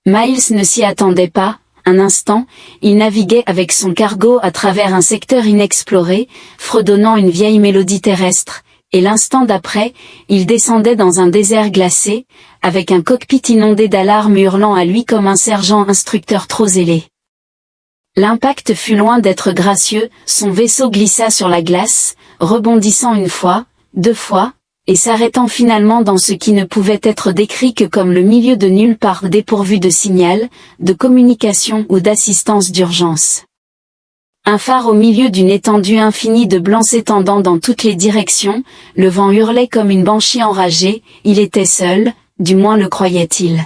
Miles ne s'y attendait pas. Un instant, il naviguait avec son cargo à travers un secteur inexploré, fredonnant une vieille mélodie terrestre, et l'instant d'après, il descendait dans un désert glacé, avec un cockpit inondé d'alarmes hurlant à lui comme un sergent instructeur trop zélé. L'impact fut loin d'être gracieux, son vaisseau glissa sur la glace, rebondissant une fois, deux fois, et s'arrêtant finalement dans ce qui ne pouvait être décrit que comme le milieu de nulle part dépourvu de signal, de communication ou d'assistance d'urgence. Un phare au milieu d'une étendue infinie de blanc s'étendant dans toutes les directions, le vent hurlait comme une banshee enragée, il était seul, du moins le croyait-il.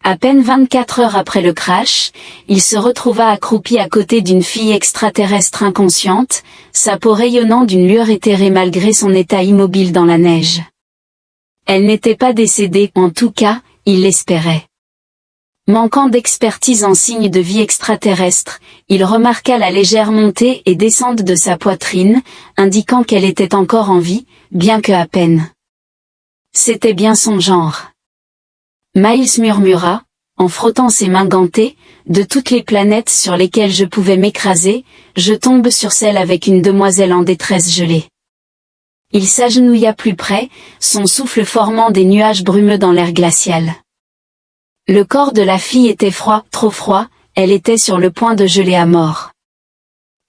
À peine 24 heures après le crash, il se retrouva accroupi à côté d'une fille extraterrestre inconsciente, sa peau rayonnant d'une lueur éthérée malgré son état immobile dans la neige. Elle n'était pas décédée, en tout cas, il l'espérait. Manquant d'expertise en signes de vie extraterrestre, il remarqua la légère montée et descente de sa poitrine, indiquant qu'elle était encore en vie, bien que à peine. C'était bien son genre. Miles murmura, en frottant ses mains gantées, de toutes les planètes sur lesquelles je pouvais m'écraser, je tombe sur celle avec une demoiselle en détresse gelée. Il s'agenouilla plus près, son souffle formant des nuages brumeux dans l'air glacial. Le corps de la fille était froid, trop froid, elle était sur le point de geler à mort.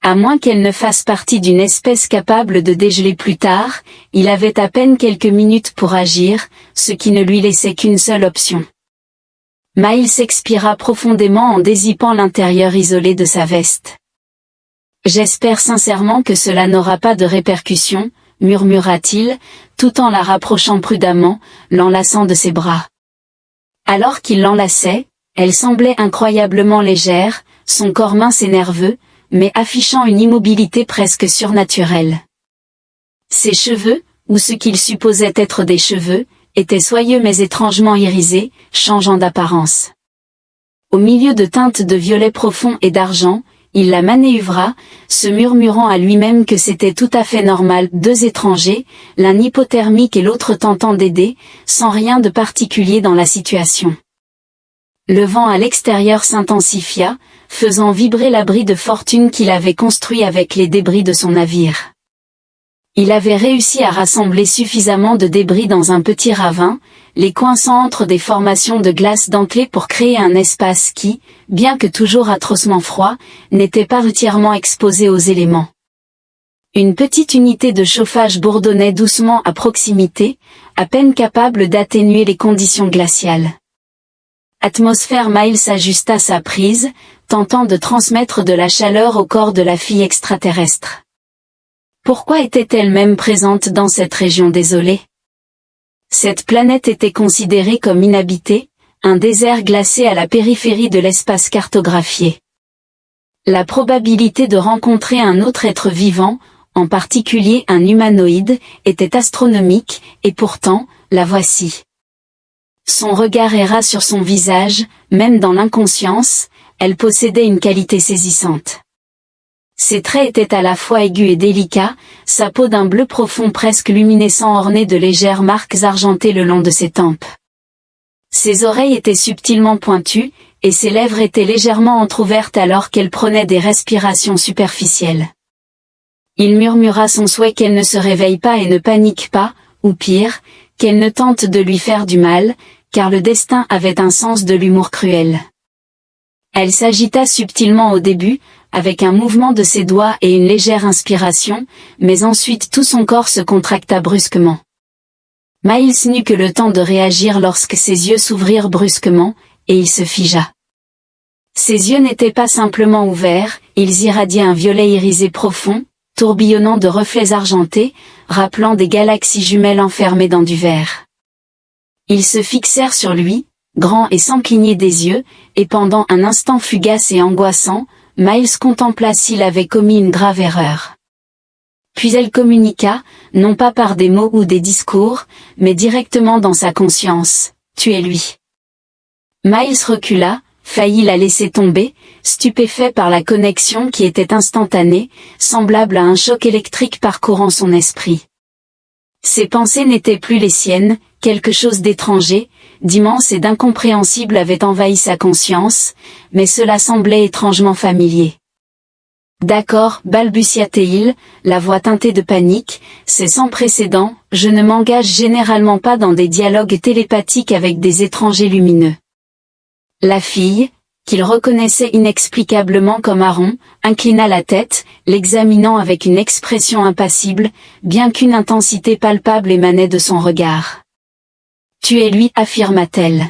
À moins qu'elle ne fasse partie d'une espèce capable de dégeler plus tard, il avait à peine quelques minutes pour agir, ce qui ne lui laissait qu'une seule option. Miles expira profondément en dézippant l'intérieur isolé de sa veste. « J'espère sincèrement que cela n'aura pas de répercussions, » murmura-t-il, tout en la rapprochant prudemment, l'enlaçant de ses bras. Alors qu'il l'enlaçait, elle semblait incroyablement légère, son corps mince et nerveux, mais affichant une immobilité presque surnaturelle. Ses cheveux, ou ce qu'il supposait être des cheveux, étaient soyeux mais étrangement irisés, changeant d'apparence. Au milieu de teintes de violet profond et d'argent, il la manœuvra, se murmurant à lui-même que c'était tout à fait normal, deux étrangers, l'un hypothermique et l'autre tentant d'aider, sans rien de particulier dans la situation. Le vent à l'extérieur s'intensifia, faisant vibrer l'abri de fortune qu'il avait construit avec les débris de son navire. Il avait réussi à rassembler suffisamment de débris dans un petit ravin, les coinçant entre des formations de glace dentelées pour créer un espace qui, bien que toujours atrocement froid, n'était pas entièrement exposé aux éléments. Une petite unité de chauffage bourdonnait doucement à proximité, à peine capable d'atténuer les conditions glaciales. Atmosphère. Miles ajusta sa prise, tentant de transmettre de la chaleur au corps de la fille extraterrestre. Pourquoi était-elle même présente dans cette région désolée? Cette planète était considérée comme inhabitée, un désert glacé à la périphérie de l'espace cartographié. La probabilité de rencontrer un autre être vivant, en particulier un humanoïde, était astronomique, et pourtant, la voici. Son regard erra sur son visage, même dans l'inconscience, elle possédait une qualité saisissante. Ses traits étaient à la fois aigus et délicats, sa peau d'un bleu profond presque luminescent ornée de légères marques argentées le long de ses tempes. Ses oreilles étaient subtilement pointues, et ses lèvres étaient légèrement entr'ouvertes alors qu'elle prenait des respirations superficielles. Il murmura son souhait qu'elle ne se réveille pas et ne panique pas, ou pire, qu'elle ne tente de lui faire du mal, car le destin avait un sens de l'humour cruel. Elle s'agita subtilement au début, avec un mouvement de ses doigts et une légère inspiration, mais ensuite tout son corps se contracta brusquement. Miles n'eut que le temps de réagir lorsque ses yeux s'ouvrirent brusquement, et il se figea. Ses yeux n'étaient pas simplement ouverts, ils irradiaient un violet irisé profond, tourbillonnant de reflets argentés, rappelant des galaxies jumelles enfermées dans du verre. Ils se fixèrent sur lui, grands et sans cligner des yeux, et pendant un instant fugace et angoissant, Miles contempla s'il avait commis une grave erreur. Puis elle communiqua, non pas par des mots ou des discours, mais directement dans sa conscience, « Tuez-lui ». Miles recula, faillit la laisser tomber, stupéfait par la connexion qui était instantanée, semblable à un choc électrique parcourant son esprit. Ses pensées n'étaient plus les siennes, quelque chose d'étranger, d'immense et d'incompréhensible avait envahi sa conscience, mais cela semblait étrangement familier. D'accord, balbutia-t-il, la voix teintée de panique, c'est sans précédent, je ne m'engage généralement pas dans des dialogues télépathiques avec des étrangers lumineux. La fille, qu'il reconnaissait inexplicablement comme Aaron, inclina la tête, l'examinant avec une expression impassible, bien qu'une intensité palpable émanait de son regard. « Tu es lui, affirma-t-elle.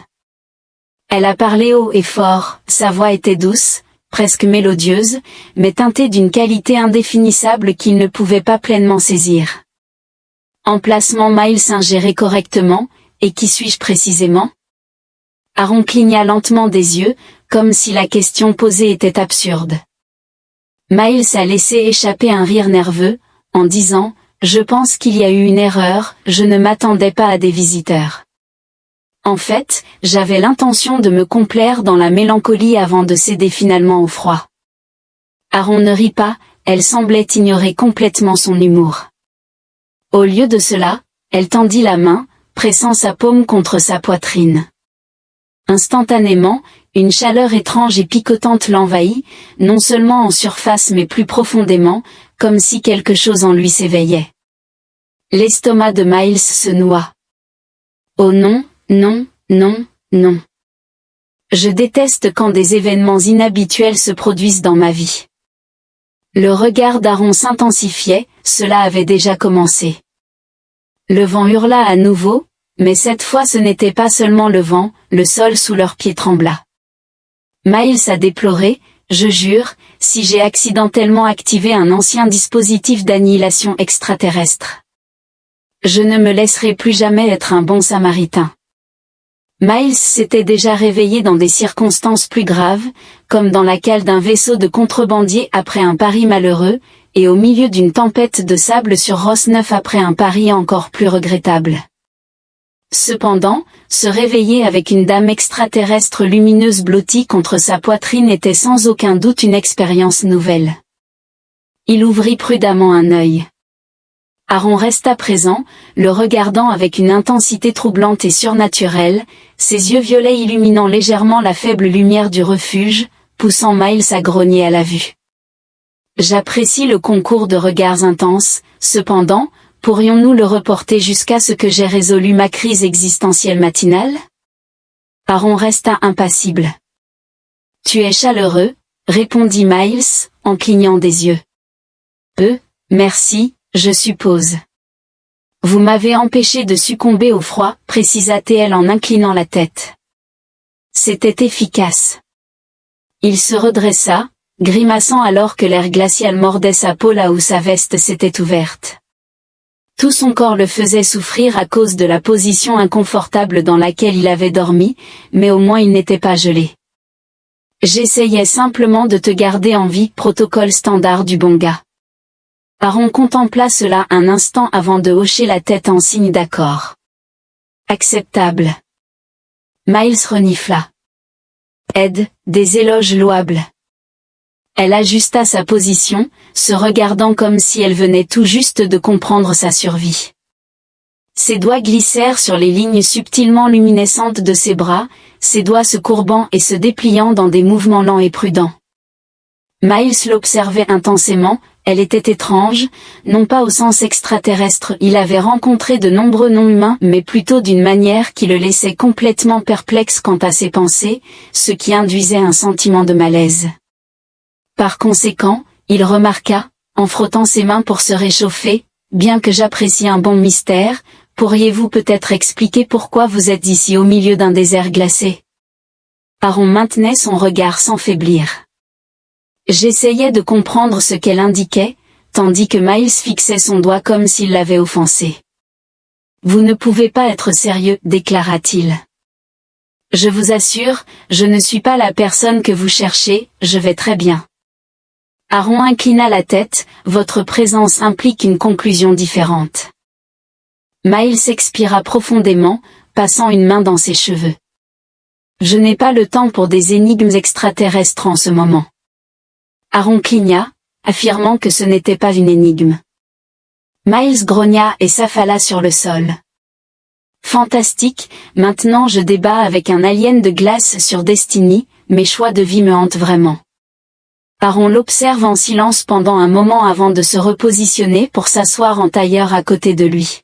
Elle a parlé haut et fort, sa voix était douce, presque mélodieuse, mais teintée d'une qualité indéfinissable qu'il ne pouvait pas pleinement saisir. Emplacement Miles ingéré correctement, et qui suis-je précisément? Aaron cligna lentement des yeux, comme si la question posée était absurde. Miles a laissé échapper un rire nerveux, en disant « Je pense qu'il y a eu une erreur, je ne m'attendais pas à des visiteurs. En fait, j'avais l'intention de me complaire dans la mélancolie avant de céder finalement au froid. » Aaron ne rit pas, elle semblait ignorer complètement son humour. Au lieu de cela, elle tendit la main, pressant sa paume contre sa poitrine. Instantanément, une chaleur étrange et picotante l'envahit, non seulement en surface mais plus profondément, comme si quelque chose en lui s'éveillait. L'estomac de Miles se noua. Oh non, non, non, non. Je déteste quand des événements inhabituels se produisent dans ma vie. Le regard d'Aaron s'intensifiait, cela avait déjà commencé. Le vent hurla à nouveau, mais cette fois ce n'était pas seulement le vent, le sol sous leurs pieds trembla. Miles a déploré, je jure, si j'ai accidentellement activé un ancien dispositif d'annihilation extraterrestre. Je ne me laisserai plus jamais être un bon samaritain. Miles s'était déjà réveillé dans des circonstances plus graves, comme dans la cale d'un vaisseau de contrebandier après un pari malheureux, et au milieu d'une tempête de sable sur Ross-Neuf après un pari encore plus regrettable. Cependant, se réveiller avec une dame extraterrestre lumineuse blottie contre sa poitrine était sans aucun doute une expérience nouvelle. Il ouvrit prudemment un œil. Aaron resta présent, le regardant avec une intensité troublante et surnaturelle, ses yeux violets illuminant légèrement la faible lumière du refuge, poussant Miles à grogner à la vue. J'apprécie le concours de regards intenses, cependant, pourrions-nous le reporter jusqu'à ce que j'ai résolu ma crise existentielle matinale? Aaron resta impassible. Tu es chaleureux, répondit Miles, en clignant des yeux. Merci, je suppose. Vous m'avez empêché de succomber au froid, précisa-t-elle en inclinant la tête. C'était efficace. Il se redressa, grimaçant alors que l'air glacial mordait sa peau là où sa veste s'était ouverte. Tout son corps le faisait souffrir à cause de la position inconfortable dans laquelle il avait dormi, mais au moins il n'était pas gelé. J'essayais simplement de te garder en vie, protocole standard du bon gars. Aaron contempla cela un instant avant de hocher la tête en signe d'accord. Acceptable. Miles renifla. Ed, des éloges louables. Elle ajusta sa position, se regardant comme si elle venait tout juste de comprendre sa survie. Ses doigts glissèrent sur les lignes subtilement luminescentes de ses bras, ses doigts se courbant et se dépliant dans des mouvements lents et prudents. Miles l'observait intensément, elle était étrange, non pas au sens extraterrestre, il avait rencontré de nombreux non-humains, mais plutôt d'une manière qui le laissait complètement perplexe quant à ses pensées, ce qui induisait un sentiment de malaise. Par conséquent, il remarqua, en frottant ses mains pour se réchauffer, bien que j'apprécie un bon mystère, pourriez-vous peut-être expliquer pourquoi vous êtes ici au milieu d'un désert glacé? Aaron maintenait son regard sans faiblir. J'essayais de comprendre ce qu'elle indiquait, tandis que Miles fixait son doigt comme s'il l'avait offensé. Vous ne pouvez pas être sérieux, déclara-t-il. Je vous assure, je ne suis pas la personne que vous cherchez, je vais très bien. Aaron inclina la tête, votre présence implique une conclusion différente. Miles expira profondément, passant une main dans ses cheveux. Je n'ai pas le temps pour des énigmes extraterrestres en ce moment. Aaron cligna, affirmant que ce n'était pas une énigme. Miles grogna et s'affala sur le sol. Fantastique, maintenant je débat avec un alien de glace sur Destiny, mes choix de vie me hantent vraiment. Aaron l'observe en silence pendant un moment avant de se repositionner pour s'asseoir en tailleur à côté de lui.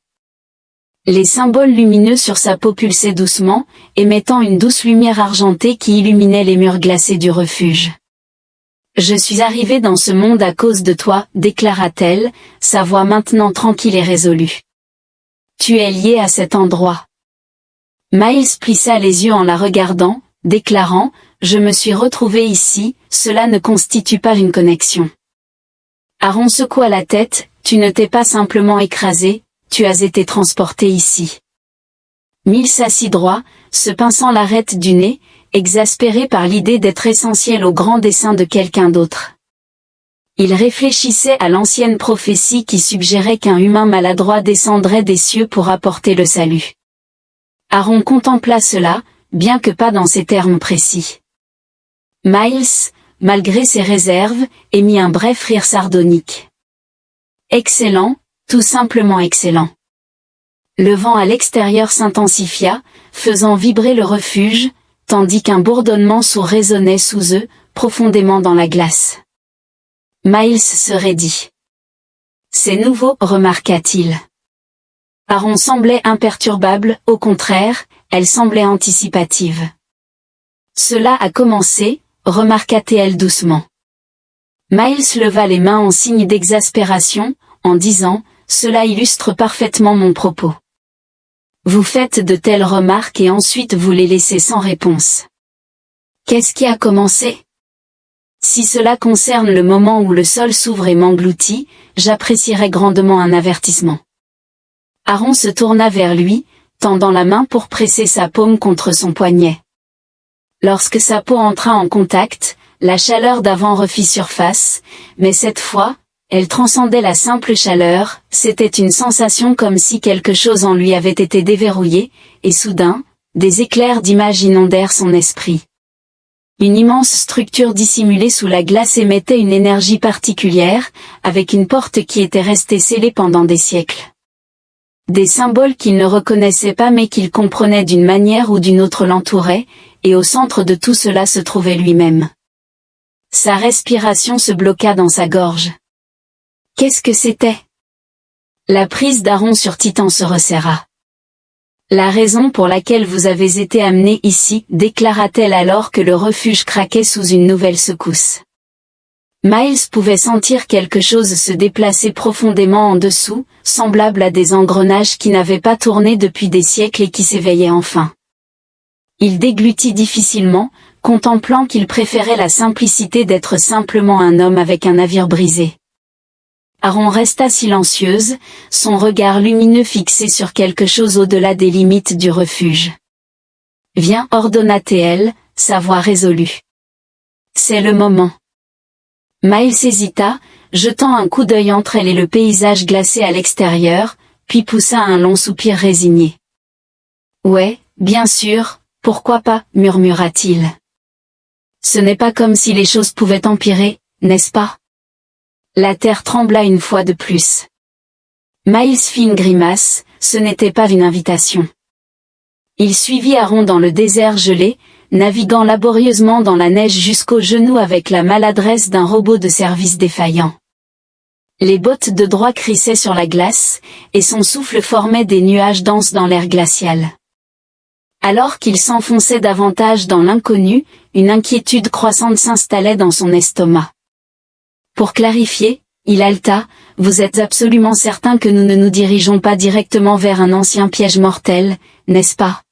Les symboles lumineux sur sa peau pulsaient doucement, émettant une douce lumière argentée qui illuminait les murs glacés du refuge. « Je suis arrivée dans ce monde à cause de toi, déclara-t-elle, sa voix maintenant tranquille et résolue. Tu es lié à cet endroit. » Miles plissa les yeux en la regardant, déclarant « Je me suis retrouvé ici, cela ne constitue pas une connexion. » Aaron secoua la tête, « Tu ne t'es pas simplement écrasé, tu as été transporté ici. » Miles s'assit droit, se pinçant l'arête du nez, exaspéré par l'idée d'être essentiel au grand dessein de quelqu'un d'autre. Il réfléchissait à l'ancienne prophétie qui suggérait qu'un humain maladroit descendrait des cieux pour apporter le salut. Aaron contempla cela, bien que pas dans ces termes précis. Miles, malgré ses réserves, émit un bref rire sardonique. « Excellent, tout simplement excellent. » Le vent à l'extérieur s'intensifia, faisant vibrer le refuge, tandis qu'un bourdonnement sourd résonnait sous eux, profondément dans la glace. Miles se raidit. « C'est nouveau, remarqua-t-il. » Aaron semblait imperturbable, au contraire, elle semblait anticipative. « Cela a commencé, remarqua-t-elle doucement. » Miles leva les mains en signe d'exaspération, en disant « Cela illustre parfaitement mon propos. Vous faites de telles remarques et ensuite vous les laissez sans réponse. Qu'est-ce qui a commencé? Si cela concerne le moment où le sol s'ouvre et m'engloutit, j'apprécierais grandement un avertissement. » Aaron se tourna vers lui, tendant la main pour presser sa paume contre son poignet. Lorsque sa peau entra en contact, la chaleur d'avant refit surface, mais cette fois, elle transcendait la simple chaleur, c'était une sensation comme si quelque chose en lui avait été déverrouillé, et soudain, des éclairs d'images inondèrent son esprit. Une immense structure dissimulée sous la glace émettait une énergie particulière, avec une porte qui était restée scellée pendant des siècles. Des symboles qu'il ne reconnaissait pas mais qu'il comprenait d'une manière ou d'une autre l'entouraient, et au centre de tout cela se trouvait lui-même. Sa respiration se bloqua dans sa gorge. Qu'est-ce que c'était? La prise d'Aaron sur Titan se resserra. La raison pour laquelle vous avez été amené ici, déclara-t-elle alors que le refuge craquait sous une nouvelle secousse. Miles pouvait sentir quelque chose se déplacer profondément en dessous, semblable à des engrenages qui n'avaient pas tourné depuis des siècles et qui s'éveillaient enfin. Il déglutit difficilement, contemplant qu'il préférait la simplicité d'être simplement un homme avec un navire brisé. Aaron resta silencieuse, son regard lumineux fixé sur quelque chose au-delà des limites du refuge. « Viens, ordonna-t-elle, sa voix résolue. C'est le moment. » Miles hésita, jetant un coup d'œil entre elle et le paysage glacé à l'extérieur, puis poussa un long soupir résigné. « Ouais, bien sûr, pourquoi pas, murmura-t-il. Ce n'est pas comme si les choses pouvaient empirer, n'est-ce pas? » La terre trembla une fois de plus. Miles fit une grimace, ce n'était pas une invitation. Il suivit Aaron dans le désert gelé, naviguant laborieusement dans la neige jusqu'aux genoux avec la maladresse d'un robot de service défaillant. Les bottes de droit crissaient sur la glace, et son souffle formait des nuages denses dans l'air glacial. Alors qu'il s'enfonçait davantage dans l'inconnu, une inquiétude croissante s'installait dans son estomac. Pour clarifier, il haleta, « Vous êtes absolument certain que nous ne nous dirigeons pas directement vers un ancien piège mortel, n'est-ce pas? »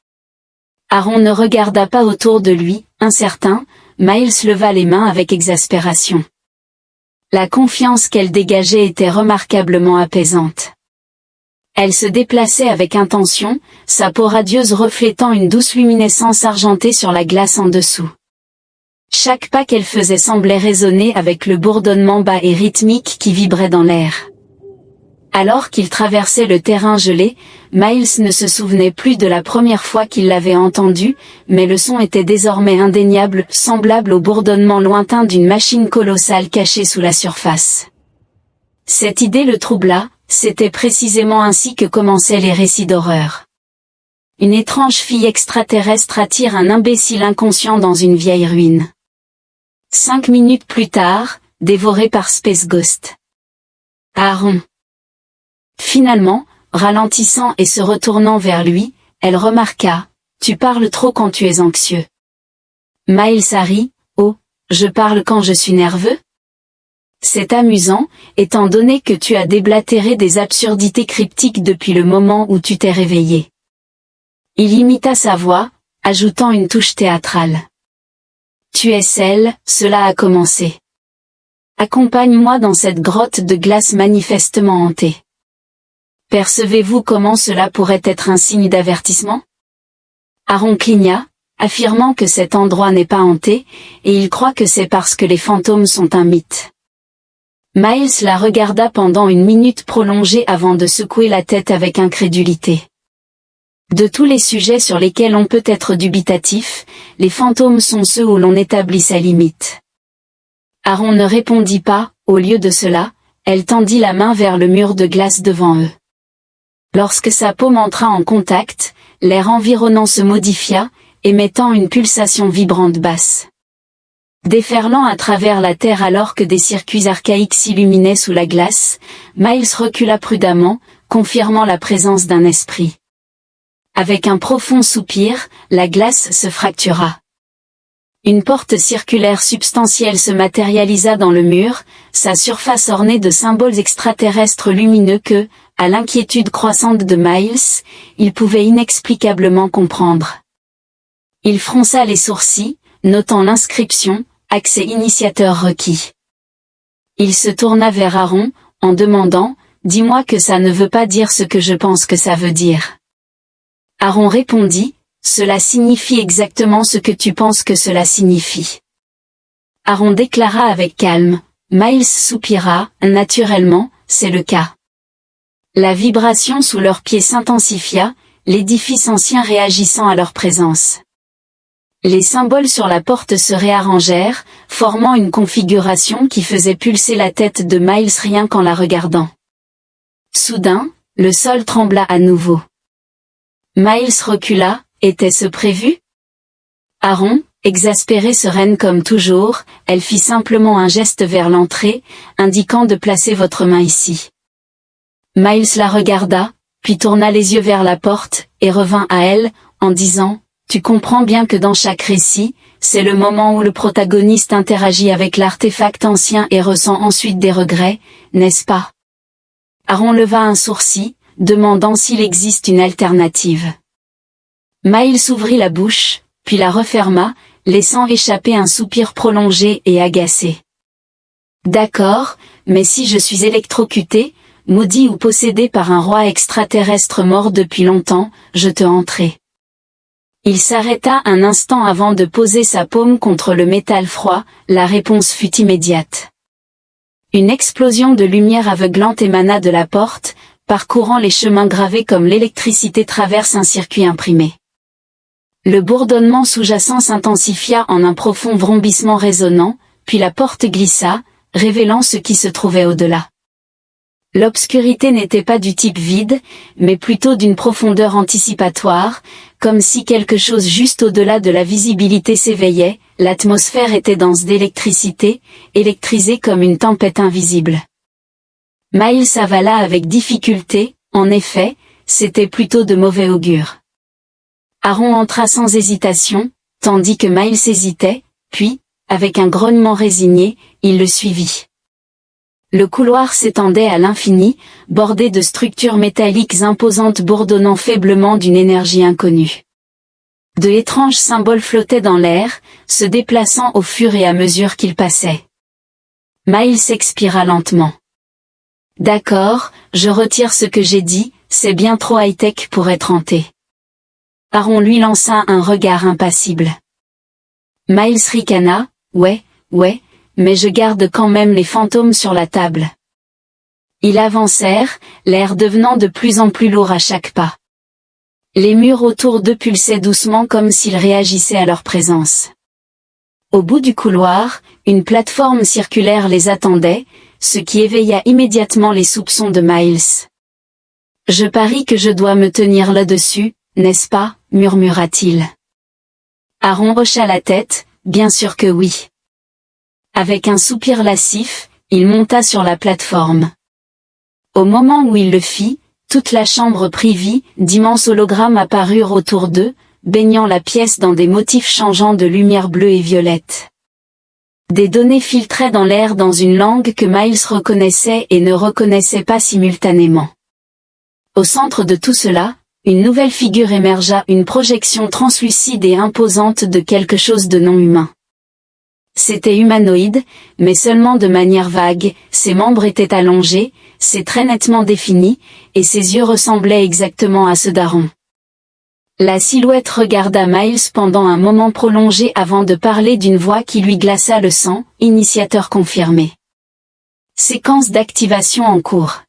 Aaron ne regarda pas autour de lui, incertain, Miles leva les mains avec exaspération. La confiance qu'elle dégageait était remarquablement apaisante. Elle se déplaçait avec intention, sa peau radieuse reflétant une douce luminescence argentée sur la glace en dessous. Chaque pas qu'elle faisait semblait résonner avec le bourdonnement bas et rythmique qui vibrait dans l'air. Alors qu'il traversait le terrain gelé, Miles ne se souvenait plus de la première fois qu'il l'avait entendu, mais le son était désormais indéniable, semblable au bourdonnement lointain d'une machine colossale cachée sous la surface. Cette idée le troubla, c'était précisément ainsi que commençaient les récits d'horreur. Une étrange fille extraterrestre attire un imbécile inconscient dans une vieille ruine. 5 minutes plus tard, dévoré par Space Ghost. Aaron. Finalement, ralentissant et se retournant vers lui, elle remarqua, « Tu parles trop quand tu es anxieux. » Miles a ri, « Oh, je parle quand je suis nerveux ?» C'est amusant, étant donné que tu as déblatéré des absurdités cryptiques depuis le moment où tu t'es réveillé. Il imita sa voix, ajoutant une touche théâtrale. Tu es celle, cela a commencé. Accompagne-moi dans cette grotte de glace manifestement hantée. Percevez-vous comment cela pourrait être un signe d'avertissement? Aaron cligna, affirmant que cet endroit n'est pas hanté, et il croit que c'est parce que les fantômes sont un mythe. Miles la regarda pendant une minute prolongée avant de secouer la tête avec incrédulité. De tous les sujets sur lesquels on peut être dubitatif, les fantômes sont ceux où l'on établit sa limite. Aaron ne répondit pas, au lieu de cela, elle tendit la main vers le mur de glace devant eux. Lorsque sa paume entra en contact, l'air environnant se modifia, émettant une pulsation vibrante basse. Déferlant à travers la terre alors que des circuits archaïques s'illuminaient sous la glace, Miles recula prudemment, confirmant la présence d'un esprit. Avec un profond soupir, la glace se fractura. Une porte circulaire substantielle se matérialisa dans le mur, sa surface ornée de symboles extraterrestres lumineux que, à l'inquiétude croissante de Miles, il pouvait inexplicablement comprendre. Il fronça les sourcils, notant l'inscription « Accès initiateur requis ». Il se tourna vers Aaron, en demandant « Dis-moi que ça ne veut pas dire ce que je pense que ça veut dire ». Aaron répondit « Cela signifie exactement ce que tu penses que cela signifie ». Aaron déclara avec calme, Miles soupira, « Naturellement, c'est le cas ». La vibration sous leurs pieds s'intensifia, l'édifice ancien réagissant à leur présence. Les symboles sur la porte se réarrangèrent, formant une configuration qui faisait pulser la tête de Miles rien qu'en la regardant. Soudain, le sol trembla à nouveau. Miles recula, était-ce prévu? Aaron, exaspérée sereine comme toujours, elle fit simplement un geste vers l'entrée, indiquant de placer votre main ici. Miles la regarda, puis tourna les yeux vers la porte, et revint à elle, en disant « Tu comprends bien que dans chaque récit, c'est le moment où le protagoniste interagit avec l'artefact ancien et ressent ensuite des regrets, n'est-ce pas ?» Aaron leva un sourcil, demandant s'il existe une alternative. Miles ouvrit la bouche, puis la referma, laissant échapper un soupir prolongé et agacé. « D'accord, mais si je suis électrocuté, maudit ou possédé par un roi extraterrestre mort depuis longtemps, je te hanterai. » Il s'arrêta un instant avant de poser sa paume contre le métal froid, la réponse fut immédiate. Une explosion de lumière aveuglante émana de la porte, parcourant les chemins gravés comme l'électricité traverse un circuit imprimé. Le bourdonnement sous-jacent s'intensifia en un profond vrombissement résonnant, puis la porte glissa, révélant ce qui se trouvait au-delà. L'obscurité n'était pas du type vide, mais plutôt d'une profondeur anticipatoire, comme si quelque chose juste au-delà de la visibilité s'éveillait, l'atmosphère était dense d'électricité, électrisée comme une tempête invisible. Miles avala avec difficulté, en effet, c'était plutôt de mauvais augure. Aaron entra sans hésitation, tandis que Miles hésitait, puis, avec un grognement résigné, il le suivit. Le couloir s'étendait à l'infini, bordé de structures métalliques imposantes bourdonnant faiblement d'une énergie inconnue. De étranges symboles flottaient dans l'air, se déplaçant au fur et à mesure qu'ils passaient. Miles expira lentement. « D'accord, je retire ce que j'ai dit, c'est bien trop high-tech pour être hanté. » Aaron lui lança un regard impassible. Miles ricana, « Ouais, mais je garde quand même les fantômes sur la table. » Ils avancèrent, l'air devenant de plus en plus lourd à chaque pas. Les murs autour d'eux pulsaient doucement comme s'ils réagissaient à leur présence. Au bout du couloir, une plateforme circulaire les attendait, ce qui éveilla immédiatement les soupçons de Miles. « Je parie que je dois me tenir là-dessus, n'est-ce pas, murmura-t-il. Aaron hocha la tête, bien sûr que oui. Avec un soupir lascif, il monta sur la plateforme. Au moment où il le fit, toute la chambre prit vie, d'immenses hologrammes apparurent autour d'eux, baignant la pièce dans des motifs changeants de lumière bleue et violette. Des données filtraient dans l'air dans une langue que Miles reconnaissait et ne reconnaissait pas simultanément. Au centre de tout cela, une nouvelle figure émergea, une projection translucide et imposante de quelque chose de non humain. C'était humanoïde, mais seulement de manière vague, ses membres étaient allongés, ses traits nettement définis, et ses yeux ressemblaient exactement à ceux d'Aaron. La silhouette regarda Miles pendant un moment prolongé avant de parler d'une voix qui lui glaça le sang, initiateur confirmé. Séquence d'activation en cours.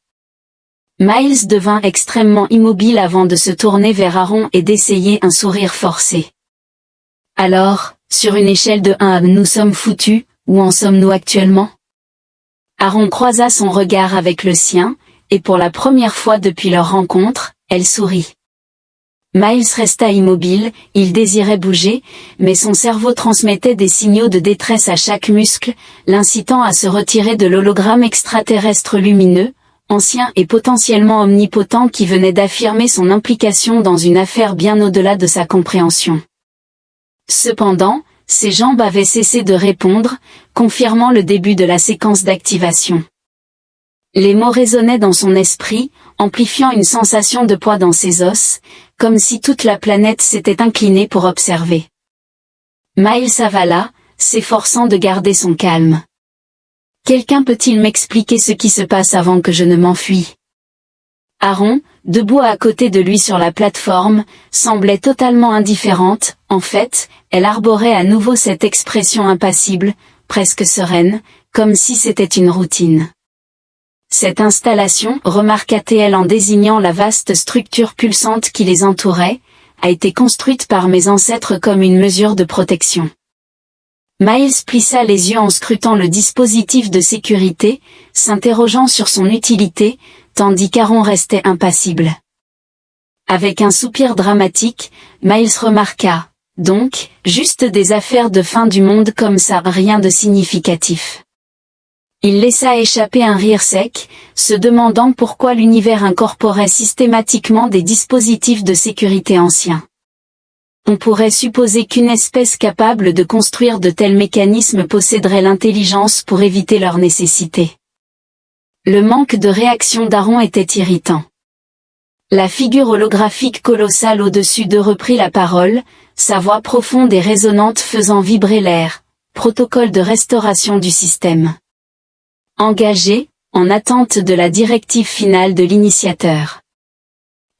Miles devint extrêmement immobile avant de se tourner vers Aaron et d'essayer un sourire forcé. Alors, sur une échelle de 1 à nous sommes foutus, où en sommes-nous actuellement? Aaron croisa son regard avec le sien, et pour la première fois depuis leur rencontre, elle sourit. Miles resta immobile, il désirait bouger, mais son cerveau transmettait des signaux de détresse à chaque muscle, l'incitant à se retirer de l'hologramme extraterrestre lumineux, ancien et potentiellement omnipotent qui venait d'affirmer son implication dans une affaire bien au-delà de sa compréhension. Cependant, ses jambes avaient cessé de répondre, confirmant le début de la séquence d'activation. Les mots résonnaient dans son esprit, amplifiant une sensation de poids dans ses os, comme si toute la planète s'était inclinée pour observer. Miles avala, s'efforçant de garder son calme. Quelqu'un peut-il m'expliquer ce qui se passe avant que je ne m'enfuie? Aaron, debout à côté de lui sur la plateforme, semblait totalement indifférente. En fait, elle arborait à nouveau cette expression impassible, presque sereine, comme si c'était une routine. Cette installation, remarqua-t-elle en désignant la vaste structure pulsante qui les entourait, a été construite par mes ancêtres comme une mesure de protection. Miles plissa les yeux en scrutant le dispositif de sécurité, s'interrogeant sur son utilité, tandis qu'Aaron restait impassible. Avec un soupir dramatique, Miles remarqua, donc, juste des affaires de fin du monde comme ça, rien de significatif. Il laissa échapper un rire sec, se demandant pourquoi l'univers incorporait systématiquement des dispositifs de sécurité anciens. On pourrait supposer qu'une espèce capable de construire de tels mécanismes posséderait l'intelligence pour éviter leur nécessité. Le manque de réaction d'Aaron était irritant. La figure holographique colossale au-dessus d'eux reprit la parole, sa voix profonde et résonnante faisant vibrer l'air. Protocole de restauration du système. Engagé, en attente de la directive finale de l'initiateur.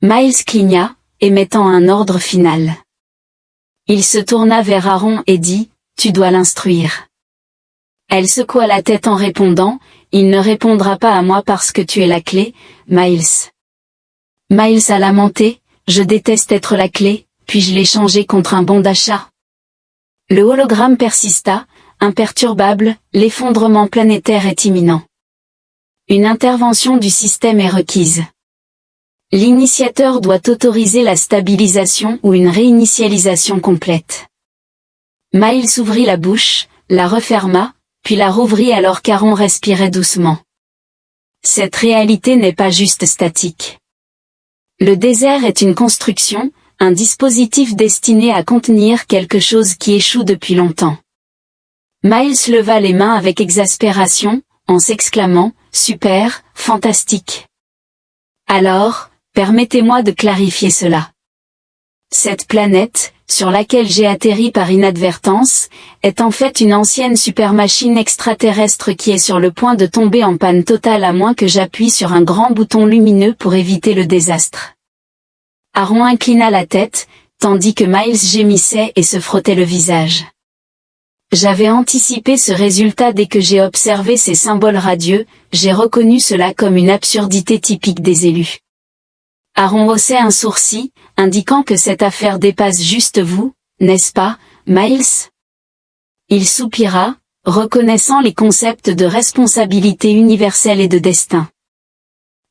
Miles cligna, émettant un ordre final. Il se tourna vers Aaron et dit, « Tu dois l'instruire. » Elle secoua la tête en répondant, « Il ne répondra pas à moi parce que tu es la clé, Miles. » Miles a lamenté, « Je déteste être la clé, puis-je l'échanger contre un bon d'achat ?» Le hologramme persista, imperturbable, l'effondrement planétaire est imminent. Une intervention du système est requise. L'initiateur doit autoriser la stabilisation ou une réinitialisation complète. Miles ouvrit la bouche, la referma, puis la rouvrit alors qu'Aaron respirait doucement. Cette réalité n'est pas juste statique. Le désert est une construction, un dispositif destiné à contenir quelque chose qui échoue depuis longtemps. Miles leva les mains avec exaspération, en s'exclamant, « Super, fantastique. » Alors, permettez-moi de clarifier cela. Cette planète, sur laquelle j'ai atterri par inadvertance, est en fait une ancienne supermachine extraterrestre qui est sur le point de tomber en panne totale à moins que j'appuie sur un grand bouton lumineux pour éviter le désastre. Aaron inclina la tête, tandis que Miles gémissait et se frottait le visage. J'avais anticipé ce résultat dès que j'ai observé ces symboles radieux, j'ai reconnu cela comme une absurdité typique des élus. Aaron haussait un sourcil, indiquant que cette affaire dépasse juste vous, n'est-ce pas, Miles? Il soupira, reconnaissant les concepts de responsabilité universelle et de destin.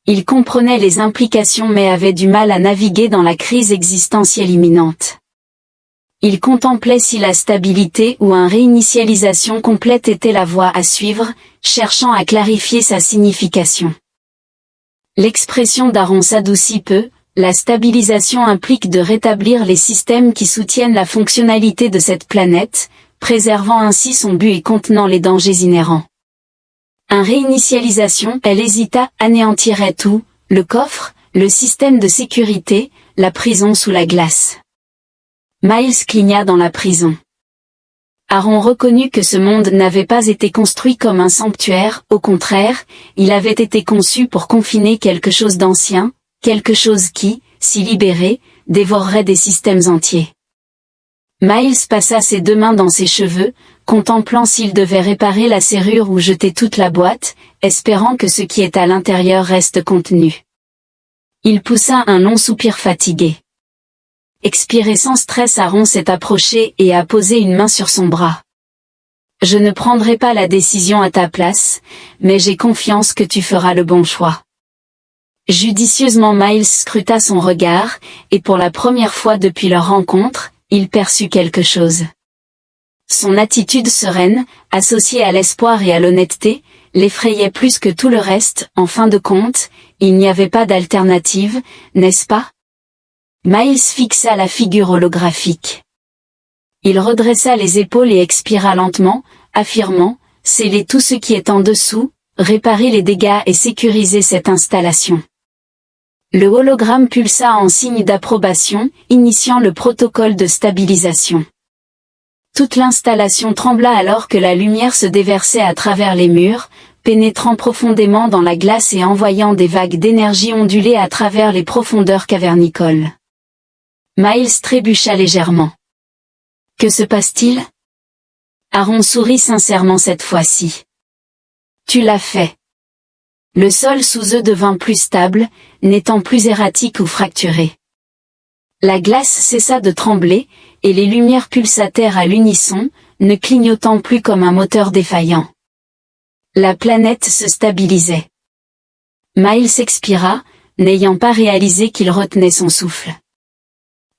Il comprenait les implications mais avait du mal à naviguer dans la crise existentielle imminente. Il contemplait si la stabilité ou une réinitialisation complète était la voie à suivre, cherchant à clarifier sa signification. L'expression d'Aaron s'adoucit peu, la stabilisation implique de rétablir les systèmes qui soutiennent la fonctionnalité de cette planète, préservant ainsi son but et contenant les dangers inhérents. Une réinitialisation, elle hésita, anéantirait tout, le coffre, le système de sécurité, la prison sous la glace. Miles cligna dans la prison. Aaron reconnut que ce monde n'avait pas été construit comme un sanctuaire, au contraire, il avait été conçu pour confiner quelque chose d'ancien, quelque chose qui, si libéré, dévorerait des systèmes entiers. Miles passa ses 2 mains dans ses cheveux, contemplant s'il devait réparer la serrure ou jeter toute la boîte, espérant que ce qui est à l'intérieur reste contenu. Il poussa un long soupir fatigué. Expiré sans stress, Aaron s'est approché et a posé une main sur son bras. « Je ne prendrai pas la décision à ta place, mais j'ai confiance que tu feras le bon choix. » Judicieusement Miles scruta son regard, et pour la première fois depuis leur rencontre, il perçut quelque chose. Son attitude sereine, associée à l'espoir et à l'honnêteté, l'effrayait plus que tout le reste. En fin de compte, il n'y avait pas d'alternative, n'est-ce pas? Miles fixa la figure holographique. Il redressa les épaules et expira lentement, affirmant, sceller tout ce qui est en dessous, réparer les dégâts et sécuriser cette installation. Le hologramme pulsa en signe d'approbation, initiant le protocole de stabilisation. Toute l'installation trembla alors que la lumière se déversait à travers les murs, pénétrant profondément dans la glace et envoyant des vagues d'énergie onduler à travers les profondeurs cavernicoles. Miles trébucha légèrement. Que se passe-t-il? Aaron sourit sincèrement cette fois-ci. Tu l'as fait. Le sol sous eux devint plus stable, n'étant plus erratique ou fracturé. La glace cessa de trembler, et les lumières pulsatèrent à l'unisson, ne clignotant plus comme un moteur défaillant. La planète se stabilisait. Miles expira, n'ayant pas réalisé qu'il retenait son souffle.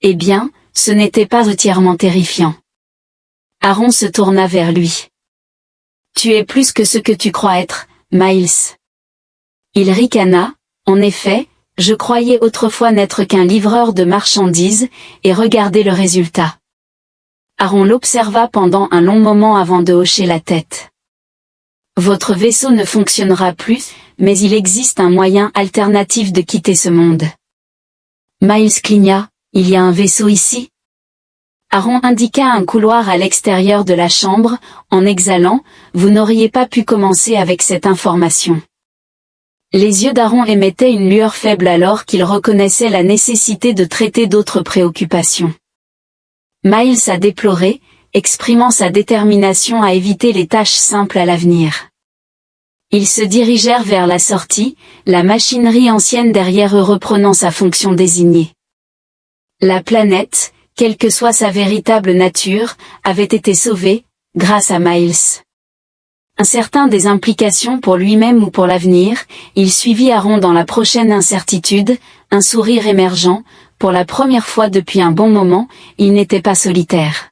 Eh bien, ce n'était pas entièrement terrifiant. Aaron se tourna vers lui. Tu es plus que ce que tu crois être, Miles. Il ricana, en effet, je croyais autrefois n'être qu'un livreur de marchandises, et regardez le résultat. Aaron l'observa pendant un long moment avant de hocher la tête. Votre vaisseau ne fonctionnera plus, mais il existe un moyen alternatif de quitter ce monde. Miles cligna, il y a un vaisseau ici? Aaron indiqua un couloir à l'extérieur de la chambre, en exhalant, vous n'auriez pas pu commencer avec cette information. Les yeux d'Aaron émettaient une lueur faible alors qu'il reconnaissait la nécessité de traiter d'autres préoccupations. Miles a déploré, exprimant sa détermination à éviter les tâches simples à l'avenir. Ils se dirigèrent vers la sortie, la machinerie ancienne derrière eux reprenant sa fonction désignée. La planète, quelle que soit sa véritable nature, avait été sauvée, grâce à Miles. Incertain des implications pour lui-même ou pour l'avenir, il suivit Aaron dans la prochaine incertitude, un sourire émergeant, pour la première fois depuis un bon moment, il n'était pas solitaire.